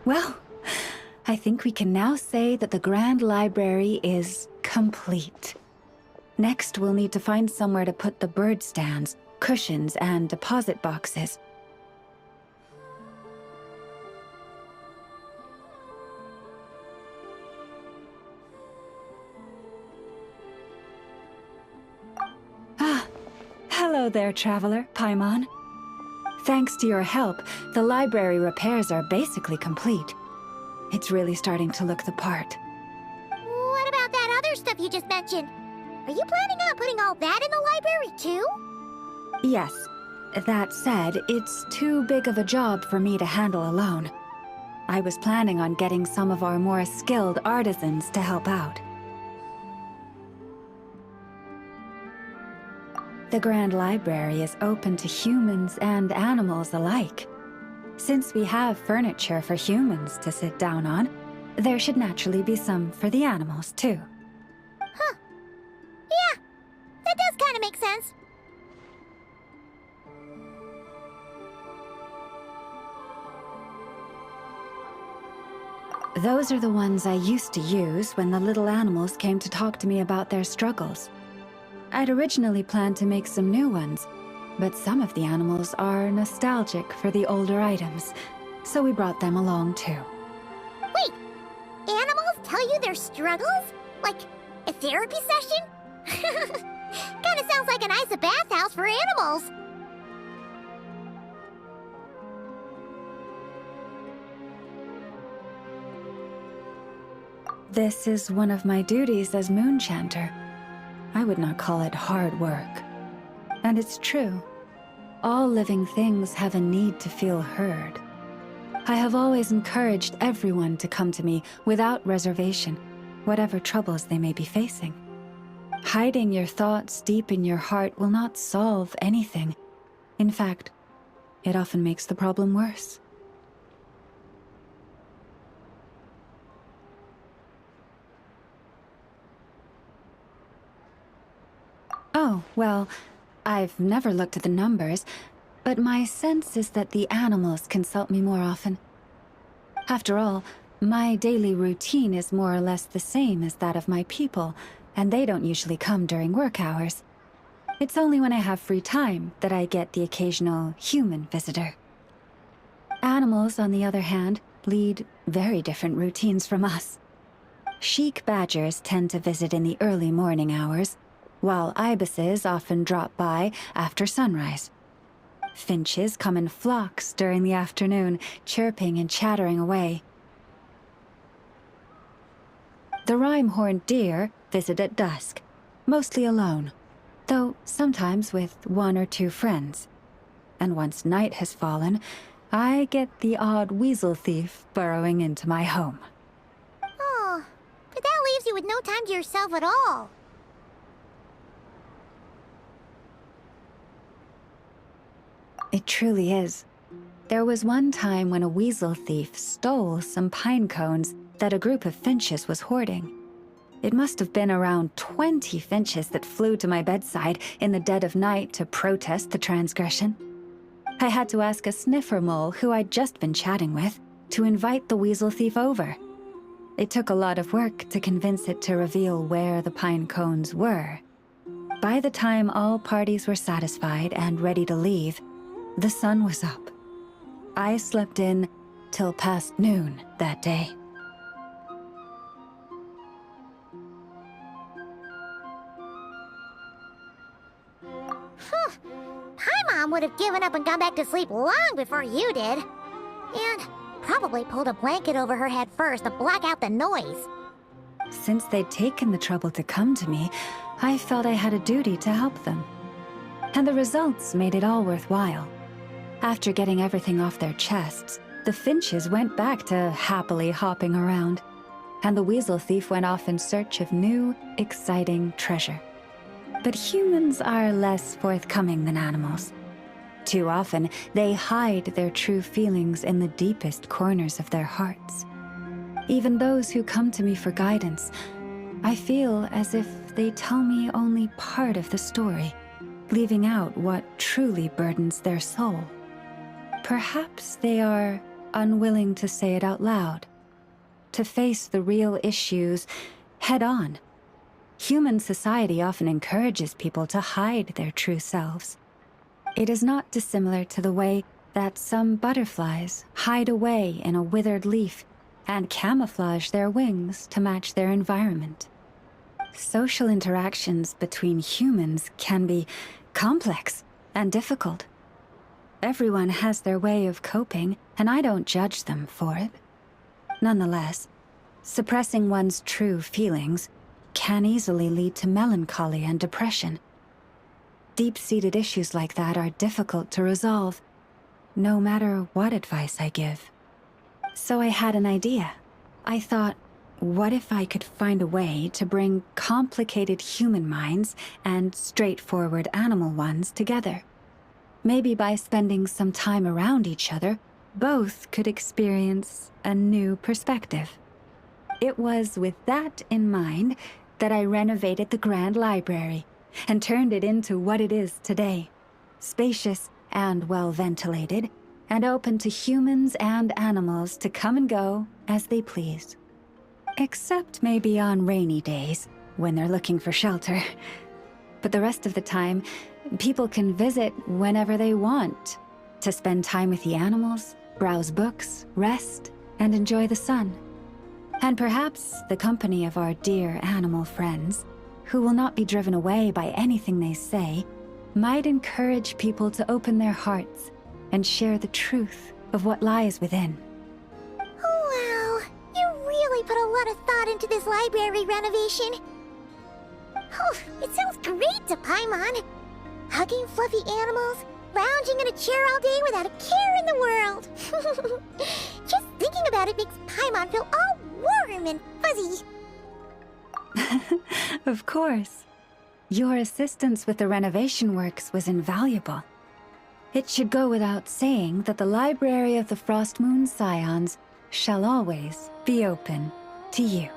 Well, I think we can now say that the Grand Library is complete. Next, we'll need to find somewhere to put the bird stands, cushions, and deposit boxes. Ah, hello there, traveler, Paimon. Thanks to your help, the library repairs are basically complete. It's really starting to look the part. What about that other stuff you just mentioned? Are you planning on putting all that in the library too? Yes. That said, it's too big of a job for me to handle alone. I was planning on getting some of our more skilled artisans to help out. The Grand Library is open to humans and animals alike. Since we have furniture for humans to sit down on, there should naturally be some for the animals too. Huh. Yeah, that does kind of make sense. Those are the ones I used to use when the little animals came to talk to me about their struggles. I'd originally planned to make some new ones, but some of the animals are nostalgic for the older items, so we brought them along too. Wait, animals tell you their struggles? Like a therapy session? Kinda sounds like a nice bathhouse for animals. This is one of my duties as Moon Chanter. I would not call it hard work. And it's true. All living things have a need to feel heard. I have always encouraged everyone to come to me without reservation, whatever troubles they may be facing. Hiding your thoughts deep in your heart will not solve anything. In fact, it often makes the problem worse. Oh, well, I've never looked at the numbers, but my sense is that the animals consult me more often. After all, my daily routine is more or less the same as that of my people, and they don't usually come during work hours. It's only when I have free time that I get the occasional human visitor. Animals, on the other hand, lead very different routines from us. Sheik badgers tend to visit in the early morning hours, while ibises often drop by after sunrise. Finches come in flocks during the afternoon, chirping and chattering away. The rhyme-horned deer visit at dusk, mostly alone, though sometimes with one or two friends. And once night has fallen, I get the odd weasel thief burrowing into my home. Oh, but that leaves you with no time to yourself at all. It truly is. There was one time when a weasel thief stole some pine cones that a group of finches was hoarding. It must have been around 20 finches that flew to my bedside in the dead of night to protest the transgression. I had to ask a sniffer mole who I'd just been chatting with to invite the weasel thief over. It took a lot of work to convince it to reveal where the pine cones were. By the time all parties were satisfied and ready to leave, the sun was up. I slept in till past noon that day. Paimon would have given up and gone back to sleep long before you did. And probably pulled a blanket over her head first to block out the noise. Since they'd taken the trouble to come to me, I felt I had a duty to help them. And the results made it all worthwhile. After getting everything off their chests, the finches went back to happily hopping around, and the weasel thief went off in search of new, exciting treasure. But humans are less forthcoming than animals. Too often, they hide their true feelings in the deepest corners of their hearts. Even those who come to me for guidance, I feel as if they tell me only part of the story, leaving out what truly burdens their soul. Perhaps they are unwilling to say it out loud, to face the real issues head on. Human society often encourages people to hide their true selves. It is not dissimilar to the way that some butterflies hide away in a withered leaf and camouflage their wings to match their environment. Social interactions between humans can be complex and difficult. Everyone has their way of coping, and I don't judge them for it. Nonetheless, suppressing one's true feelings can easily lead to melancholy and depression. Deep-seated issues like that are difficult to resolve, no matter what advice I give. So I had an idea. I thought, what if I could find a way to bring complicated human minds and straightforward animal ones together? Maybe by spending some time around each other, both could experience a new perspective. It was with that in mind that I renovated the Grand Library and turned it into what it is today. Spacious and well-ventilated, and open to humans and animals to come and go as they please. Except maybe on rainy days, when they're looking for shelter. But the rest of the time, people can visit whenever they want, to spend time with the animals, browse books, rest, and enjoy the sun. And perhaps the company of our dear animal friends, who will not be driven away by anything they say, might encourage people to open their hearts and share the truth of what lies within. Wow, you really put a lot of thought into this library renovation. Oh, it sounds great to Paimon. Hugging fluffy animals, lounging in a chair all day without a care in the world. Just thinking about it makes Paimon feel all warm and fuzzy. Of course. Your assistance with the renovation works was invaluable. It should go without saying that the Library of the Frostmoon Scions shall always be open to you.